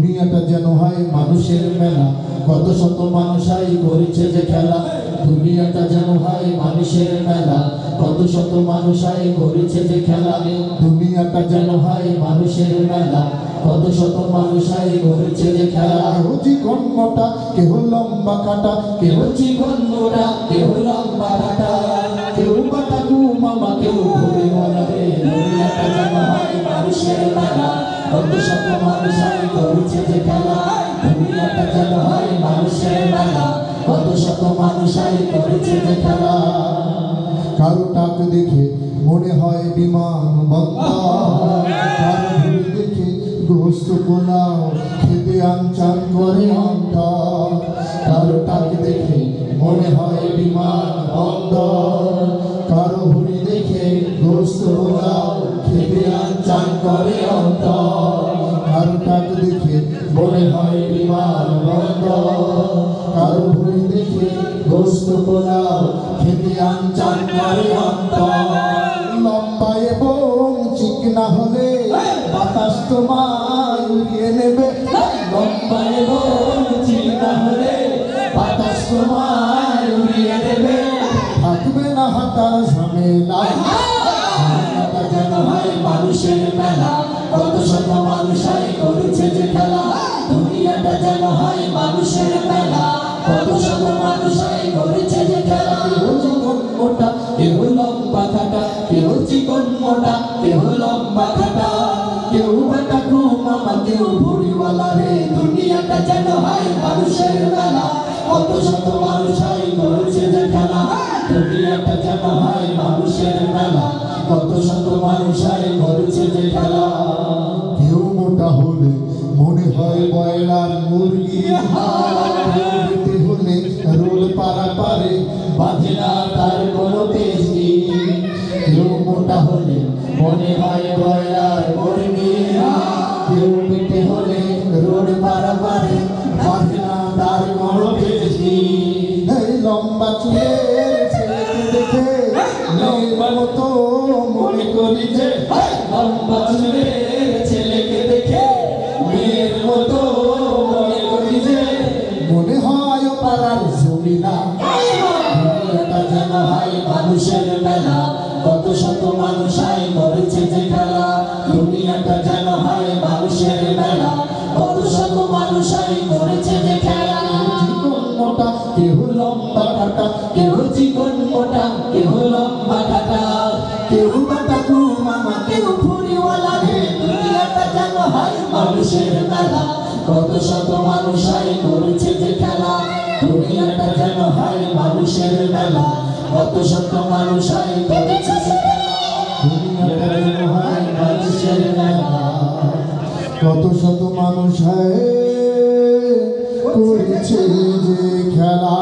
দুনিয়াটা যেন হয় মানুষের মেলা, কত শত মানুষাই করেছে যে খেলা। দুনিয়াটা যেন হয় মানুষের মেলা, কত শত মানুষাই করেছে যে খেলা। দুনিয়াটা যেন হয় মানুষের মেলা, কত শত মানুষাই করেছে যে খেলা। কেউ চিকন মোটা, কেউ লম্বা কাটা, কেউ চিকন মোটা, কেউ লম্বা কাটা, কেউ বাটাকু মামা, কেউ ঘুরে বলারে। দুনিয়াটা যেন হয় মানুষের মেলা, কত শত মানুষাই করেছে যে খেলা। দুনিয়াটা যেন হয় মানুষের মেলা, কত শত মানুষাই করেছে যে খেলা। কারো টাক দেখে মনে হয় বিমান বন্দর, কারো ভিড় দেখে গোস্ত পোলাও খেতে আনচান করে অন্তর। কারো টাক দেখে মনে হয় বিমান বন্দর, কারো ভুড়ি দেখে গোস্ত পোলাও খেতে আনচান করে অন্তর। কারো টাক দেখে মনে হয় বিমান বন্দর, কারো ভুড়ি দেখে গোস্ত পোলাও খেতে আনচান করে অন্তর। লম্বা এবং চিকনা হলে বাতাস তোমায় উড়িয়ে নেবে। লম্বা এবং চিকনা হলে বাতাস তোমায় উড়িয়ে নেবে। থাকবে না হাতার ঝামেলা, দুনিয়াটা যেন হয় মানুষের মেলা, কত শত মানুষাই করেছে যে খেলা। দুনিয়াটা যেন হয় মানুষের মেলা, কত শত মানুষাই করেছে যে খেলা। কেউ চিকন মোটা, কেউ লম্বা খাটা, কেউ চিকন মোটা, কেউ লম্বা খাটা, কেউ বাটাকু মামা, কেউ ভুড়িওয়ালা রে। দুনিয়াটা যেন হয় মানুষের মেলা, কত শত মানুষাই করেছে যে খেলা। দুনিয়াটা যেন হয় মানুষের মেলা, কত শত মানুষাই করেছে যে খেলা। কেউ মোটা হলে মনে হয় বয়লার মুরগি, হলে রোল পারা পারে বাজে না তার কোনো পেশি। কেউ মোটা হলে মনে হয় বয়লার মুরগি, কেউ পেটে হলে রোল পারা পারে বাজে না তার কোনো পেশি। এই লম্বা চুলের ছেলেকে দেখে মেয়ের মতো মনে করি যে, লম্বা চুলের ছেলেকে দেখে মেয়ের মতো মনে করি যে, মনে হয় পাড়ার জমিনা। দুনিয়াটা যেন হয় মানুষের মেলা, কত শত মানুষাই করেছে যে খেলা। দুনিয়াটা যেন হয় মানুষের মেলা, কত শত মানুষাই করেছে যে খেলা। চিকন মোটা, কেউ লম্বা কাটা, কেউ চিকন মোটা, কেউ লম্বা কাটা, কেউ বাটাকু মামা, কেউ ভুড়িওয়ালা রে। দুনিয়াটা যেন হয় মানুষের মেলা, কত শত মানুষাই করেছে যে খেলা। দুনিয়াটা যেন হয় মানুষের মেলা, কত শত মানুষাই করেছে যে খেলা। দুনিয়াটা যেন হয় মানুষের মেলা, কত শত মানুষাই করেছে যে খেলা।